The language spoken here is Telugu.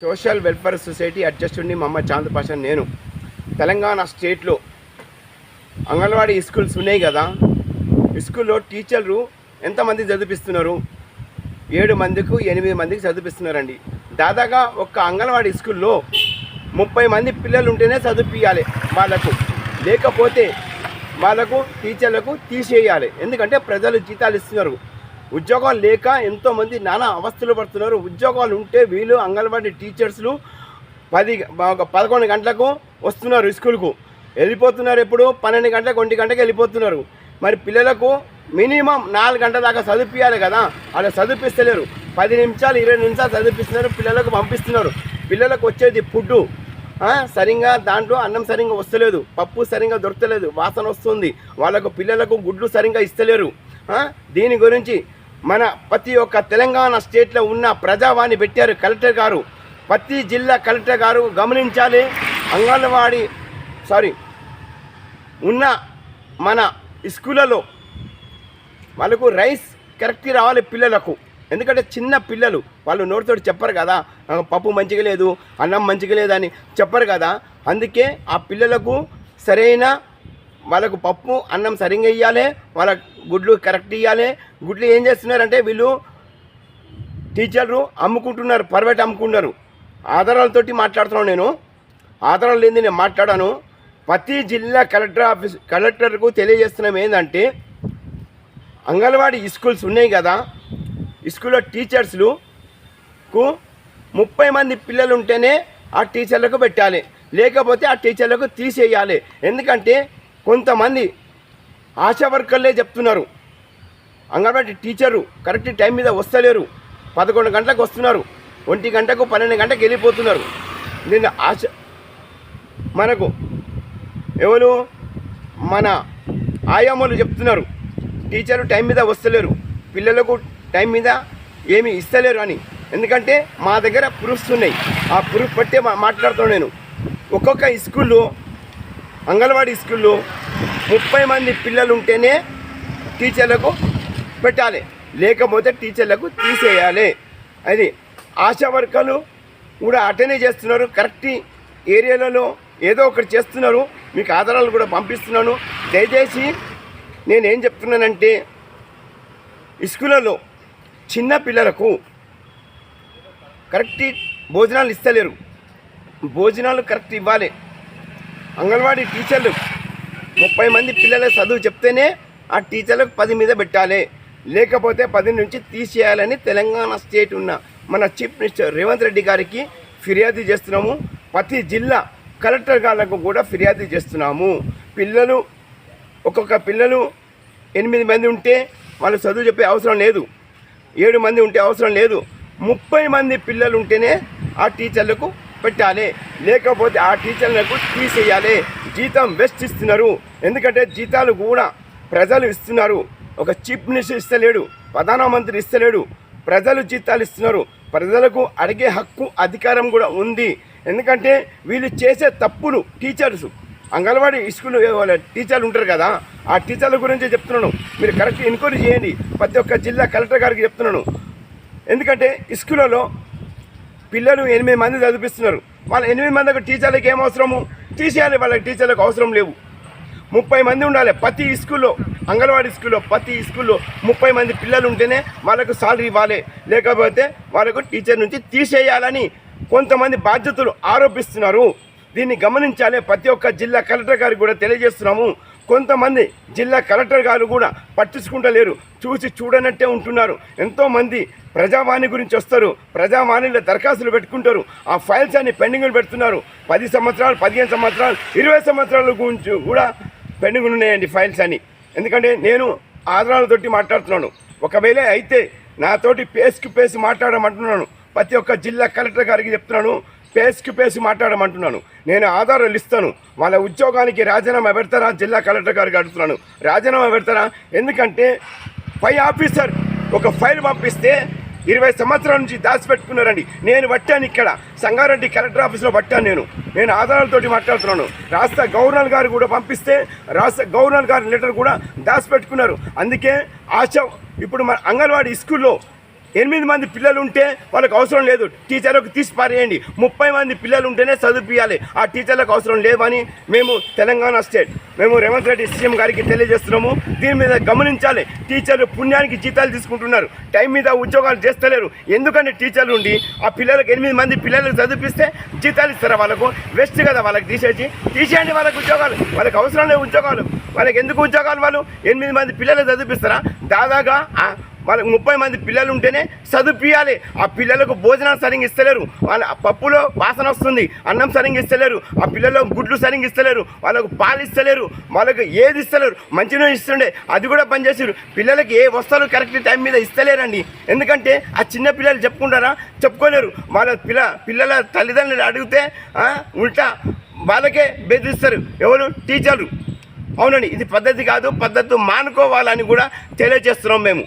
సోషల్ వెల్ఫేర్ సొసైటీ అడ్జస్టెంట్ని మహమ్మద్ చాంద్ పాషా. నేను తెలంగాణ స్టేట్లో అంగన్వాడీ స్కూల్స్ ఉన్నాయి కదా, స్కూల్లో టీచర్లు ఎంతమంది చదివిస్తున్నారు? 7 మందికి 8 మందికి చదివిస్తున్నారండి. దాదాగా ఒక్క అంగన్వాడీ స్కూల్లో 30 మంది పిల్లలు ఉంటేనే చదివించాలి వాళ్ళకు, లేకపోతే వాళ్ళకు టీచర్లకు తీసేయాలి. ఎందుకంటే ప్రజలు జీతాలు ఇస్తున్నారు, ఉద్యోగాలు లేక ఎంతోమంది నానా అవస్థలు పడుతున్నారు. ఉద్యోగాలు ఉంటే వీళ్ళు అంగన్వాడీ టీచర్స్లు 11 గంటలకు వస్తున్నారు, స్కూల్కు వెళ్ళిపోతున్నారు. ఎప్పుడు 12 గంటలకు 1 గంటకు వెళ్ళిపోతున్నారు. మరి పిల్లలకు మినిమం 4 గంటల దాకా చదివించాలి కదా, అలా చదివిస్తలేరు. 10 నిమిషాలు 20 నిమిషాలు చదివిస్తున్నారు, పిల్లలకు పంపిస్తున్నారు. పిల్లలకు వచ్చేది ఫుడ్డు సరిగ్గా, దాంట్లో అన్నం సరిగ్గా వస్తలేదు, పప్పు సరిగ్గా దొరకలేదు, వాసన వస్తుంది. వాళ్ళకు పిల్లలకు గుడ్లు సరిగ్గా ఇస్తలేరు. దీని గురించి మన ప్రతి ఒక్క తెలంగాణ స్టేట్లో ఉన్న ప్రజావాణి పెట్టారు కలెక్టర్ గారు. ప్రతి జిల్లా కలెక్టర్ గారు గమనించాలి. అంగన్వాడీ ఉన్న మన స్కూళ్ళలో వాళ్ళకు రైస్ కరెక్ట్గా రావాలి పిల్లలకు. ఎందుకంటే చిన్న పిల్లలు వాళ్ళు నోటితోటి చెప్పరు కదా, పప్పు మంచిగా లేదు, అన్నం మంచిగా లేదని చెప్పరు కదా. అందుకే ఆ పిల్లలకు సరైన వాళ్ళకు పప్పు అన్నం సరిగ్గా ఇవ్వాలి, వాళ్ళ గుడ్లు కరెక్ట్ ఇవ్వాలి. గుడ్లు ఏం చేస్తున్నారంటే వీళ్ళు టీచర్లు అమ్ముకుంటున్నారు, ప్రైవేట్ అమ్ముకుంటున్నారు. ఆధారాలతోటి మాట్లాడుతున్నాను నేను, ఆధారాలు లేని నేను మాట్లాడాను. ప్రతి జిల్లా కలెక్టర్కు తెలియజేస్తున్నాం ఏంటంటే, అంగన్వాడీ స్కూల్స్ ఉన్నాయి కదా, స్కూల్లో టీచర్స్లకు 30 మంది పిల్లలు ఉంటేనే ఆ టీచర్లకు పెట్టాలి, లేకపోతే ఆ టీచర్లకు తీసేయాలి. ఎందుకంటే కొంతమంది ఆశా వర్కర్లే చెప్తున్నారు, అంగన్వాడీ టీచరు కరెక్ట్ టైం మీద వస్తలేరు, 11 గంటలకు వస్తున్నారు, 1 గంటకు 12 గంటకు వెళ్ళిపోతున్నారు. దీన్ని మనకు ఎవరు మన ఆయామలు చెప్తున్నారు, టీచరు టైం మీద వస్తలేరు, పిల్లలకు టైం మీద ఏమి ఇస్తలేరు అని. ఎందుకంటే మా దగ్గర ప్రూఫ్స్ ఉన్నాయి, ఆ ప్రూఫ్ బట్టే మాట్లాడుతున్నాను నేను. ఒక్కొక్క స్కూల్లో అంగన్వాడీ స్కూల్లో 30 మంది పిల్లలు ఉంటేనే టీచర్లకు పెట్టాలి, లేకపోతే టీచర్లకు తీసేయాలి. అది ఆశా వర్కర్లు కూడా అటెండ్ చేస్తున్నారు, కరెక్ట్ ఏరియాలలో ఏదో ఒకటి చేస్తున్నారు. మీకు ఆధారాలు కూడా పంపిస్తున్నాను. దయచేసి నేనేం చెప్తున్నానంటే, స్కూళ్ళలో చిన్న పిల్లలకు కరెక్ట్ భోజనాలు ఇస్తలేరు, భోజనాలు కరెక్ట్ ఇవ్వాలి. అంగన్వాడీ టీచర్లు 30 మంది పిల్లల చదువు చెప్తేనే ఆ టీచర్లకు 10 మీద పెట్టాలి, లేకపోతే 10 నుంచి తీసేయాలని తెలంగాణ స్టేట్ ఉన్న మన చీఫ్ మినిస్టర్ రేవంత్ రెడ్డి గారికి ఫిర్యాదు చేస్తున్నాము. ప్రతి జిల్లా కలెక్టర్ గారికి కూడా ఫిర్యాదు చేస్తున్నాము. పిల్లలు ఒక్కొక్క పిల్లలు 8 మంది ఉంటే వాళ్ళు చదువు చెప్పే అవసరం లేదు, 7 మంది ఉంటే అవసరం లేదు. 30 మంది పిల్లలు ఉంటేనే ఆ టీచర్లకు పెట్టాలి, లేకపోతే ఆ టీచర్లకు తీసేయాలి. జీతం వెస్ట్ ఇస్తున్నారు, ఎందుకంటే జీతాలు కూడా ప్రజలు ఇస్తున్నారు. ఒక చీఫ్ మినిస్టర్ ఇస్తలేడు, ప్రధానమంత్రి ఇస్తలేడు, ప్రజలు జీతాలు ఇస్తున్నారు. ప్రజలకు అడిగే హక్కు అధికారం కూడా ఉంది. ఎందుకంటే వీళ్ళు చేసే తప్పులు టీచర్స్, అంగన్వాడీ స్కూల్ టీచర్లు ఉంటారు కదా, ఆ టీచర్ల గురించి చెప్తున్నాను. మీరు కరెక్ట్ ఎంక్వైరీ చేయండి. ప్రతి ఒక్క జిల్లా కలెక్టర్ గారికి చెప్తున్నాను. ఎందుకంటే స్కూళ్ళలో పిల్లలు 8 మంది చదివిస్తున్నారు, వాళ్ళ 8 మందికి టీచర్లకు ఏం అవసరము? తీసేయాలి, వాళ్ళకి టీచర్లకు అవసరం లేవు. 30 మంది ఉండాలి ప్రతి స్కూల్లో, అంగన్వాడీ స్కూల్లో ప్రతి స్కూల్లో 30 మంది పిల్లలు ఉంటేనే వాళ్ళకు సాలరీ ఇవ్వాలి, లేకపోతే వాళ్ళకు టీచర్ నుంచి తీసేయాలని కొంతమంది బాధ్యతలు ఆరోపిస్తున్నారు. దీన్ని గమనించాలి. ప్రతి ఒక్క జిల్లా కలెక్టర్ గారికి కూడా తెలియజేస్తున్నాము. కొంతమంది జిల్లా కలెక్టర్ గారు కూడా పట్టించుకుంటలేరు, చూసి చూడనట్టే ఉంటున్నారు. ఎంతోమంది ప్రజావాణి గురించి వస్తారు, ప్రజావాణిలో దరఖాస్తులు పెట్టుకుంటారు, ఆ ఫైల్స్ అన్ని పెండింగ్లు పెడుతున్నారు. 10 సంవత్సరాలు 15 సంవత్సరాలు 20 సంవత్సరాల గురించి కూడా పెండింగ్ ఉన్నాయండి ఫైల్స్ అని. ఎందుకంటే నేను ఆధారాలతోటి మాట్లాడుతున్నాను. ఒకవేళ అయితే నాతోటి పేస్కి పేసి మాట్లాడమంటున్నాను. ప్రతి ఒక్క జిల్లా కలెక్టర్ గారికి చెప్తున్నాను, పేస్కి పేసి మాట్లాడమంటున్నాను. నేను ఆధారాలు ఇస్తాను. వాళ్ళ ఉద్యోగానికి రాజీనామా పెడతారా? జిల్లా కలెక్టర్ గారికి అడుగుతున్నాను, రాజీనామా పెడతారా? ఎందుకంటే పై ఆఫీసర్ ఒక ఫైల్ పంపిస్తే 20 సంవత్సరాల నుంచి దాచిపెట్టుకున్నారండి. నేను పట్టాను, ఇక్కడ సంగారెడ్డి కలెక్టర్ ఆఫీస్లో పట్టాను. నేను ఆధారాలతోటి మాట్లాడుతున్నాను. రాష్ట్ర గవర్నర్ గారు కూడా పంపిస్తే రాష్ట్ర గవర్నర్ గారి లెటర్ కూడా దాచిపెట్టుకున్నారు. అందుకే ఇప్పుడు మన అంగన్వాడీ స్కూల్లో 8 మంది పిల్లలు ఉంటే వాళ్ళకి అవసరం లేదు, టీచర్లకు తీసి పారేయండి. 30 మంది పిల్లలు ఉంటేనే చదివించాలి, ఆ టీచర్లకు అవసరం లేవని మేము తెలంగాణ స్టేట్ రేవంత్ రెడ్డి సీఎం గారికి తెలియజేస్తున్నాము. దీని మీద గమనించాలి. టీచర్లు పుణ్యానికి జీతాలు తీసుకుంటున్నారు, టైం మీద ఉద్యోగాలు చేస్తలేరు. ఎందుకంటే టీచర్లు ఉండి ఆ పిల్లలకు 8 మంది పిల్లలకు చదివిస్తే జీతాలు ఇస్తారా? వాళ్ళకు వేస్ట్ కదా, వాళ్ళకి తీసేయండి వాళ్ళకి ఉద్యోగాలు. వాళ్ళకి అవసరం లేవు ఉద్యోగాలు, వాళ్ళకి ఎందుకు ఉద్యోగాలు? వాళ్ళు 8 మంది పిల్లలు చదివిస్తారా? దాదాగా వాళ్ళకి 30 మంది పిల్లలు ఉంటేనే చదివించాలి. ఆ పిల్లలకు భోజనం సరిగ్గా ఇస్తలేరు, వాళ్ళ పప్పులో వాసన వస్తుంది, అన్నం సరిగ్గా ఇస్తలేరు, ఆ పిల్లలకు గుడ్లు సరిగ్గా ఇస్తలేరు, వాళ్ళకు పాలు ఇస్తలేరు, వాళ్ళకు ఏది ఇస్తలేరు. మంచిగా ఇస్తుండే అది కూడా పనిచేసారు. పిల్లలకి ఏ వస్తువులు కరెక్ట్ టైం మీద ఇస్తలేరండి. ఎందుకంటే ఆ చిన్న పిల్లలు చెప్పుకుంటారా? చెప్పుకోలేరు. వాళ్ళ పిల్లల తల్లిదండ్రులు అడిగితే ఉల్టా వాళ్ళకే బెదిరిస్తారు ఎవరు? టీచర్లు. అవునండి, ఇది పద్ధతి కాదు, పద్ధతి మానుకోవాలని కూడా తెలియజేస్తున్నాం మేము.